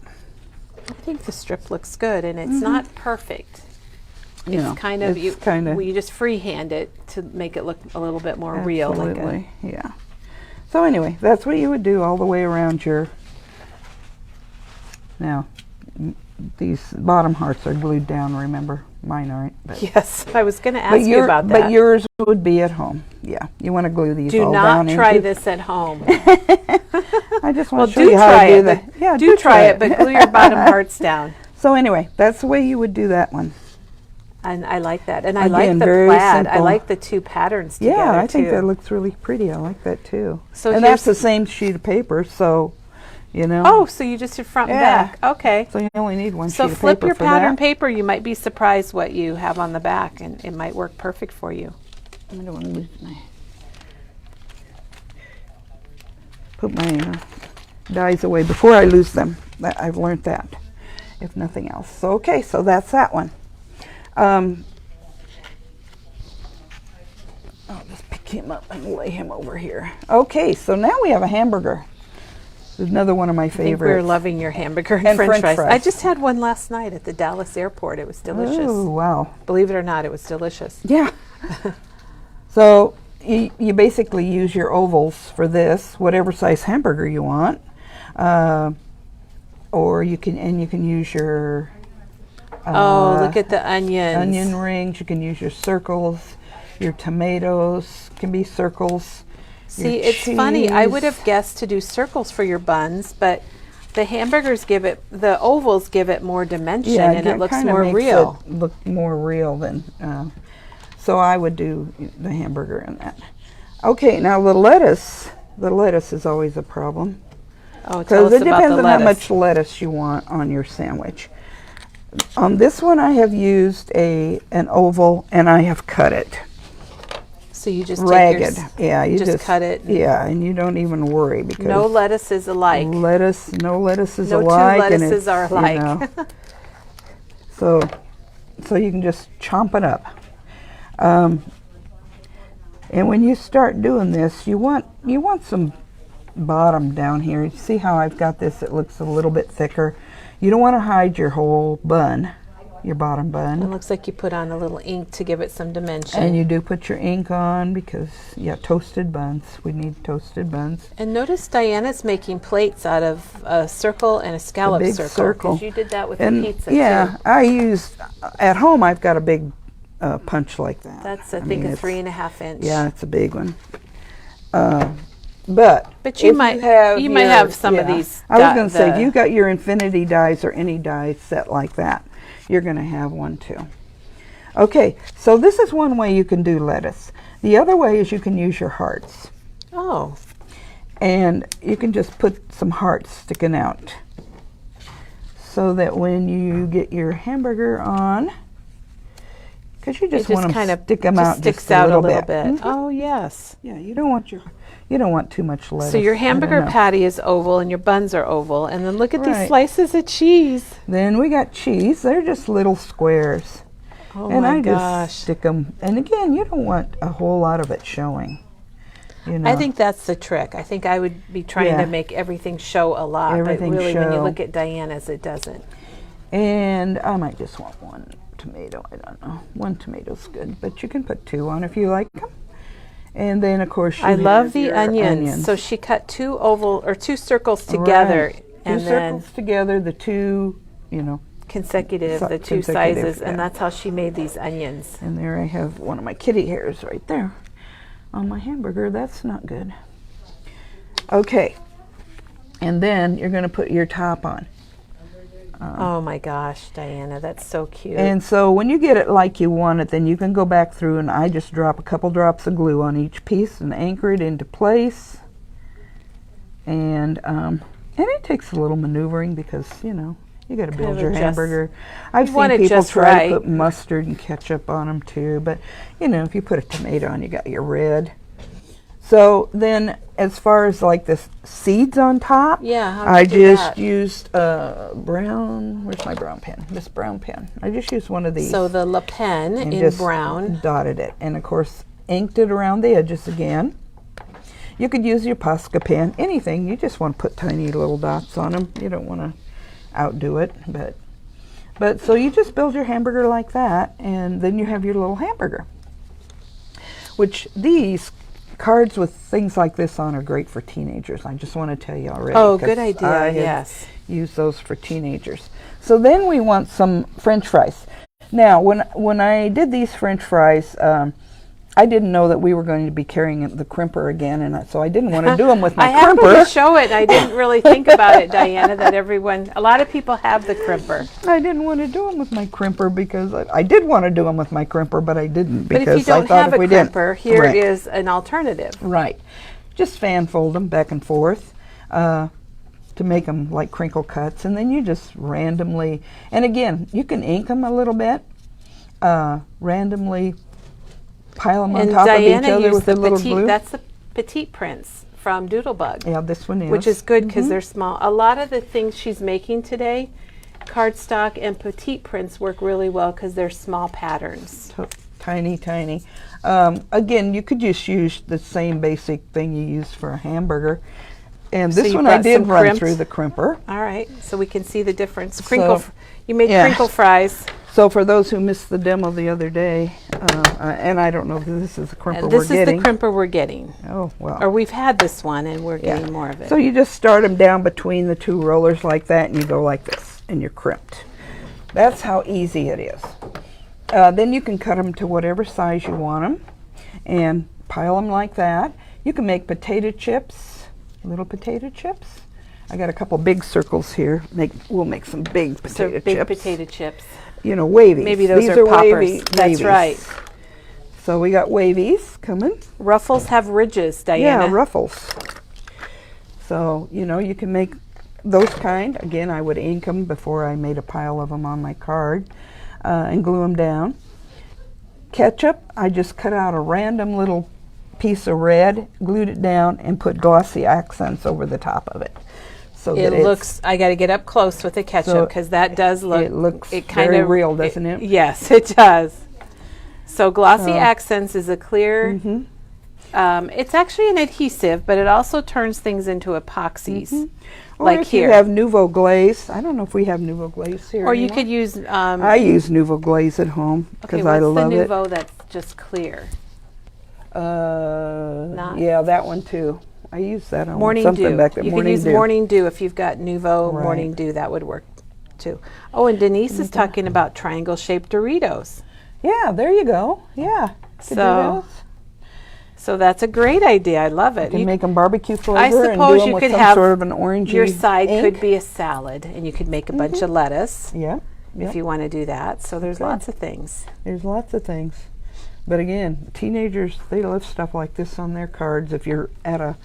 I think the strip looks good, and it's not perfect. You know, it's kind of you just freehand it to make it look a little bit more real. Absolutely, yeah. So anyway, that's what you would do all the way around your. Now, these bottom hearts are glued down. Remember, mine aren't. But yes, I was going to ask you about that. But yours would be at home. Yeah, you want to glue these all down. Do not try this at home. I just want to show you how to do that. Yeah, do try it, but glue your bottom hearts down. So anyway, that's the way you would do that one. And I like that. And I like the plaid. Simple. I like the 2 patterns together, yeah, I think that looks really pretty. I like that too. So and that's the same sheet of paper, so, you know. Oh, so you just do front and back. Okay. So you only need one sheet So of paper. So flip your for pattern that. paper. You might be surprised what you have on the back, and it might work perfect for you. I don't want to lose my... Put my dies away before I lose them. I've learned that, if nothing else. So, okay, so that's that one. I'll just pick him up and lay him over here. Okay, so now we have a hamburger. This is another one of my favorites. I think we're loving your hamburger and French fries. I just had one last night at the Dallas airport. It was delicious. Oh, wow. Believe it or not, it was delicious. Yeah. So you basically use your ovals for this, whatever size hamburger you want. Or you can use your... oh, look at the onions. Onion rings. You can use your circles. Your tomatoes can be circles. See, it's funny. I would have guessed to do circles for your buns, but the hamburgers the ovals give it more dimension, and it looks more real. It look more real than. So I would do the hamburger in that. Okay, now the lettuce. The lettuce is always a problem. Oh, tell us about the lettuce. Because it depends on how much lettuce you want on your sandwich. On this one, I have used an oval, and I have cut it. So you just ragged. You just cut it. Yeah, and you don't even worry because no lettuce is alike. No lettuce is no alike. No two lettuces are alike. You know, so you can just chomp it up. And when you start doing this, you want some bottom down here. You see how I've got this? It looks a little bit thicker. You don't want to hide your whole bun, your bottom bun. It looks like you put on a little ink to give it some dimension. And you do put your ink on because, toasted buns. We need toasted buns. And notice Diana's making plates out of a circle and a scallop circle. Because you did that with the pizza, too. I used, at home, I've got a big punch like that. That's, I think, a 3.5 inch. Yeah, it's a big one. But you if might your- have some of these. I was going to say, if you've got your infinity dies or any dies set like that, you're going to have one too. Okay, so this is one way you can do lettuce. The other way is you can use your hearts. Oh. And you can just put some hearts sticking out so that when you get your hamburger on, because you just want to stick them out just a little bit. Mm-hmm. Oh, yes. Yeah, you don't want too much lettuce. So your hamburger patty is oval and your buns are oval, and then look at these slices of cheese. Then we got cheese. They're just little squares. Oh and my I gosh. just stick them. And again, you don't want a whole lot of it showing. You know. I think that's the trick. I think I would be trying to make everything show a lot, Everything but really when you show. look at Diana's, it doesn't. And I might just want one tomato. I don't know. One tomato's good, but you can put two on if you like them. And then, of course, I love the onions. So she cut two circles together, and two circles together. The two, consecutive, the two sizes, and that's how she made these onions. And there I have one of my kitty hairs right there on my hamburger. That's not good. Okay, and then you're going to put your top on. Oh my gosh, Diana, that's so cute. And so when you get it like you want it, then you can go back through, and I just drop a couple drops of glue on each piece and anchor it into place. And it takes a little maneuvering because, you got to build your hamburger. I've seen people try to put mustard and ketchup on them too, but, if you put a tomato on, you got your red. So then, as far as like the seeds on top, I just used brown. Where's my brown pen? This brown pen. I just used one of these. So the La Pen in just brown. Dotted it, and of course inked it around the edges again. You could use your Posca pen, anything. You just want to put tiny little dots on them. You don't want to outdo it, but so you just build your hamburger like that, and then you have your little hamburger. Which these cards with things like this on are great for teenagers. I just want to tell you already. Oh, good idea. Yes. Use those for teenagers. So then we want some French fries. Now, when I did these French fries, I didn't know that we were going to be carrying the crimper again, and so I didn't want to do them with my crimper. I happened to show it. I didn't really think about it, Diana, that a lot of people have the crimper. I didn't want to do them with my crimper because I did want to do them with my crimper, but I didn't because but if you don't I thought have if we a crimper, didn't, here is an alternative. Right. Just fan fold them back and forth to make them like crinkle cuts, and then you just randomly, and again, you can ink them a little bit, randomly pile them on top of each other with a little glue. That's the petite prints from Doodlebug. Yeah, this one is. Which is good because they're small. A lot of the things she's making today, cardstock and petite prints work really well because they're small patterns. Tiny, tiny. Again, you could just use the same basic thing you use for a hamburger. And this one I did run through the crimper. All right, so we can see the difference. You made crinkle fries. So for those who missed the demo the other day, and I don't know if this is the crimper we're getting. This is the crimper we're getting. Oh, well. Or we've had this one and we're getting more of it. So you just start them down between the two rollers like that, and you go like this, and you're crimped. That's how easy it is. Then you can cut them to whatever size you want them and pile them like that. You can make potato chips, little potato chips. I got a couple big circles here. We'll make some big potato chips. Big potato chips. Wavies. Maybe those are poppers. That's wavies. right. So we got wavies coming. Ruffles have ridges, Diana. Yeah, ruffles. So, you can make those kind. Again, I would ink them before I made a pile of them on my card and glue them down. Ketchup, I just cut out a random little piece of red, glued it down, and put glossy accents over the top of it. So it looks, I got to get up close with the ketchup because that does look, it looks kind very of real, doesn't it? Yes, it does. So glossy accents is a clear, it's actually an adhesive, but it also turns things into epoxies. Or like if here. you have Nouveau Glaze. I don't know if we have Nouveau Glaze here Or anymore. you could use... I use Nouveau Glaze at home because I love it. what's the Nouveau that's just clear? Yeah, that one too. I use that on Morning something Dew. back there. You can use Morning Dew if you've got Nouveau Morning Dew. That would work too. Oh, and Denise is talking about triangle-shaped Doritos. Yeah, there you go. Yeah. So So that's a great idea. I love it. You can make them barbecue flavor I and do suppose them you with could some have sort of an orangey your side ink. could be a salad, and you could make a bunch of lettuce Yeah. if you want to do that. So there's lots of things. There's lots of things. But again, teenagers, they love stuff like this on their cards if you're at a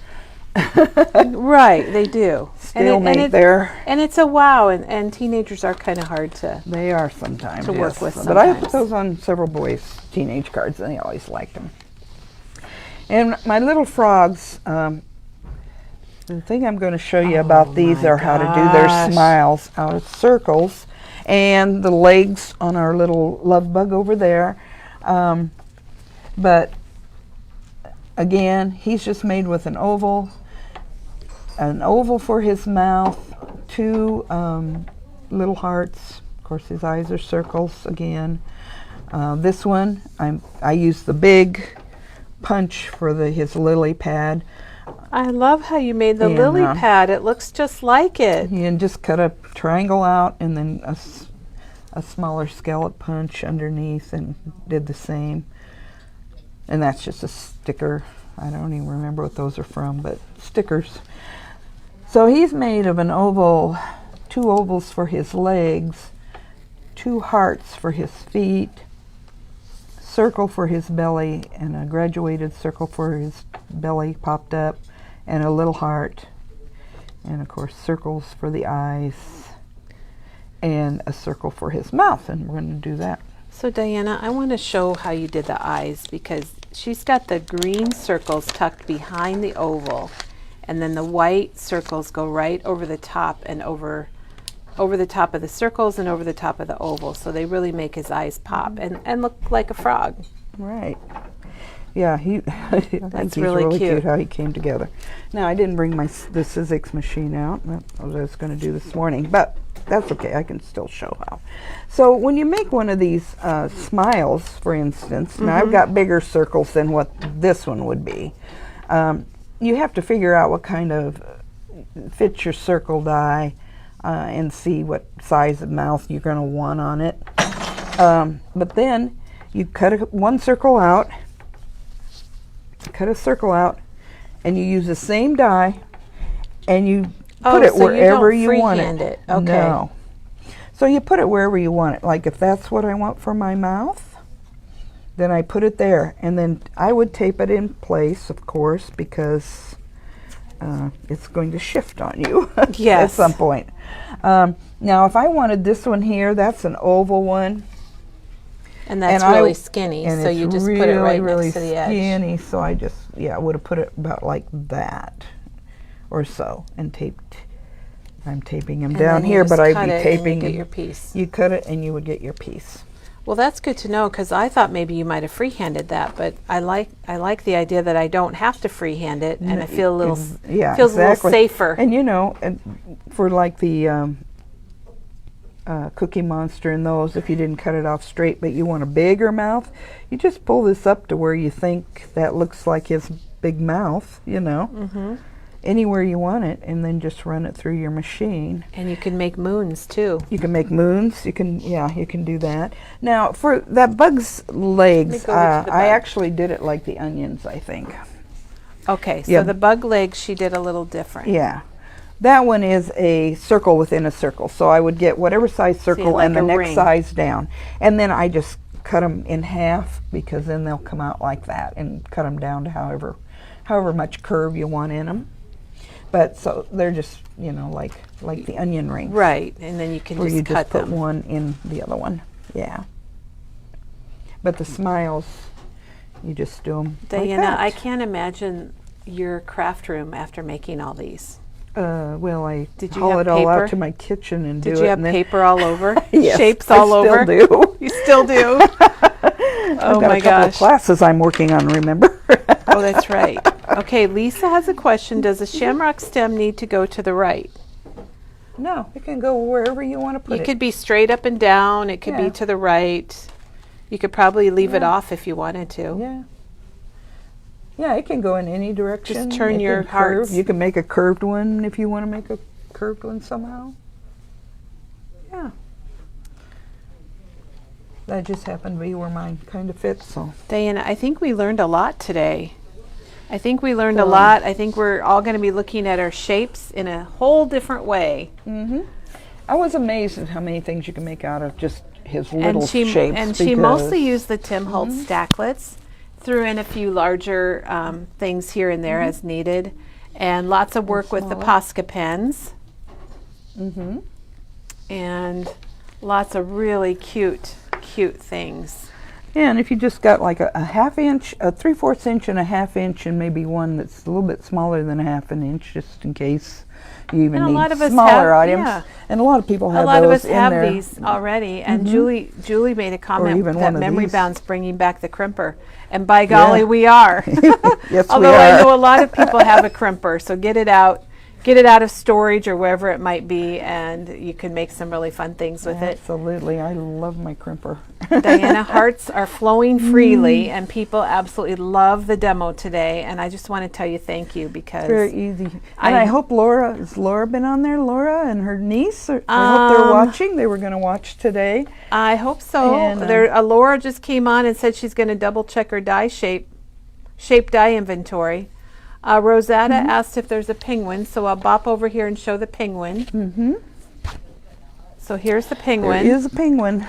Right, they do. stalemate there. And it's a wow, and teenagers are kind of hard to. They are sometimes. To work with But I put sometimes. those on several boys' teenage cards, and they always liked them. And my little frogs, the thing I'm going to show you about these my are how to do their gosh. smiles out of circles, and the legs on our little love bug over there. But again, he's just made with an oval for his mouth, two little hearts. Of course, his eyes are circles again. This one, I use the big punch for his lily pad. I love how you made the And, lily pad. It looks just like it. And just cut a triangle out and then a smaller scallop punch underneath and did the same. And that's just a sticker. I don't even remember what those are from, but stickers. So he's made of an oval, two ovals for his legs, two hearts for his feet, circle for his belly, and a graduated circle for his belly popped up, and a little heart, and of course circles for the eyes, and a circle for his mouth, and we're going to do that. So Diana, I want to show how you did the eyes, because she's got the green circles tucked behind the oval, and then the white circles go right over the top and over the top of the circles and over the top of the oval, so they really make his eyes pop and look like a frog. Right. Yeah, I think That's he's really really cute. cute how he came together. Now, I didn't bring the Sizzix machine out. That was what I was going to do this morning, but that's okay. I can still show how. So when you make one of these smiles, for instance, now I've got bigger circles than what this one would be. You have to figure out what kind of fits your circle die and see what size of mouth you're going to want on it. But then you cut one circle out, cut a circle out, and you use the same die, and you put it so wherever you you don't want freehand it. it. Okay. No. So you put it wherever you want it. Like if that's what I want for my mouth, then I put it there, and then I would tape it in place, of course, because it's going to shift on you at Yes. some point. Now, if I wanted this one here, that's an oval one. And that's And really skinny, and so it's you just really, put it right really next to the edge. skinny, so I just, I would have put it about like that or so and taped. I'm taping them And down then you here, just but I'd cut be it and taping. you get your piece. You cut it and you would get your piece. Well, that's good to know, because I thought maybe you might have freehanded that, but I like the idea that I don't have to freehand it, and I feel a little feels a little safer. And and for like the Cookie Monster and those, if you didn't cut it off straight, but you want a bigger mouth, you just pull this up to where you think that looks like his big mouth, anywhere you want it, and then just run it through your machine. And you can make moons too. You can make moons. You can do that. Now, for that bug's legs, go over to the I bug. actually did it like the onions, I think. Okay, so Yeah. the bug legs she did a little different. Yeah. That one is a circle within a circle. So I would get whatever size circle like and the a next ring. size down. And then I just cut them in half, because then they'll come out like that, and cut them down to however much curve you want in them. But so they're just, like the onion rings. Right, and then you can Where just you cut just put them. one in the other one. Yeah. But the smiles, you just do them Diana, like that. I can't imagine your craft room after making all these. Well, I Did you haul have it all paper? out to my kitchen and do Did it. you have and then paper all over? Yes, Shapes I all still over? do. You still do? I've Oh got my a couple of gosh. classes I'm working on, remember? Oh, that's right. Okay, Lisa has a question. Does a shamrock stem need to go to the right? No, it can go wherever you want to put You it. could be straight up and down. It could Yeah. be to the right. You could probably leave it Yeah. off if you wanted to. Yeah. Yeah, it can go in any direction. Just turn It your can curve. hearts. You can make a curved one if you want to make a curved one somehow. Yeah. That just happened to be where mine kind of fits, so. Diana, I think we learned a lot today. I think we learned a lot. I think we're all going to be looking at our shapes in a whole different way. I was amazed at how many things you can make out of just his little shapes. And she mostly used the Tim Holtz stacklets, threw in a few larger things here and there as needed, and lots of work with the Posca pens. And lots of really cute things. Yeah, and if you just got like a half inch, a 3/4 inch and a half inch, and maybe one that's a little bit smaller than a half an inch, just in case you even need smaller items. And a lot of people have those in there. A lot of us have these already. And Julie made a comment that Memory Bound's bringing back the crimper. And by golly, we are. Yes, Although I know a lot of people have a crimper, so get it out of storage or wherever it might be, and you can make some really fun things with it. Absolutely. I love my crimper. Diana, hearts are flowing freely, and people absolutely love the demo today, and I just want to tell you thank you because... Very easy. And I hope has Laura been on there? Laura and her niece? I hope they're watching. They were going to watch today. I hope so. And, Laura just came on and said she's going to double check her shape die inventory. Rosetta asked if there's a penguin, so I'll bop over here and show the penguin. So here's the penguin. There is a penguin.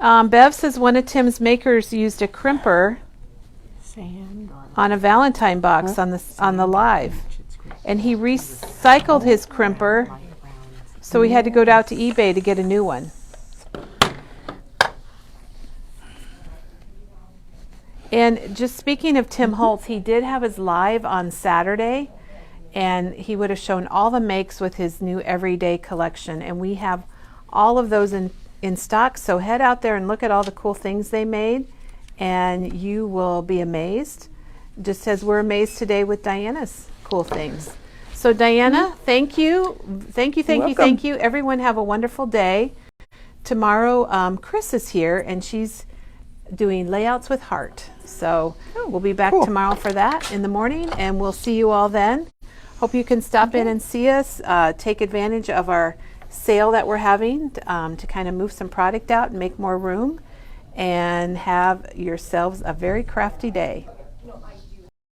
Bev says one of Tim's makers used a crimper on a Valentine box on the live, and he recycled his crimper, so he had to go out to eBay to get a new one. And just speaking of Tim Holtz, he did have his live on Saturday, and he would have shown all the makes with his new Everyday collection. And we have all of those in stock, so head out there and look at all the cool things they made, and you will be amazed, just as we're amazed today with Diana's cool things. So Diana, thank you. Thank you. Everyone have a wonderful day. Tomorrow, Chris is here, and she's doing layouts with heart. So we'll be back tomorrow for that in the morning, and we'll see you all then. Hope you can stop in and see us, take advantage of our sale that we're having to kind of move some product out and make more room, and have yourselves a very crafty day.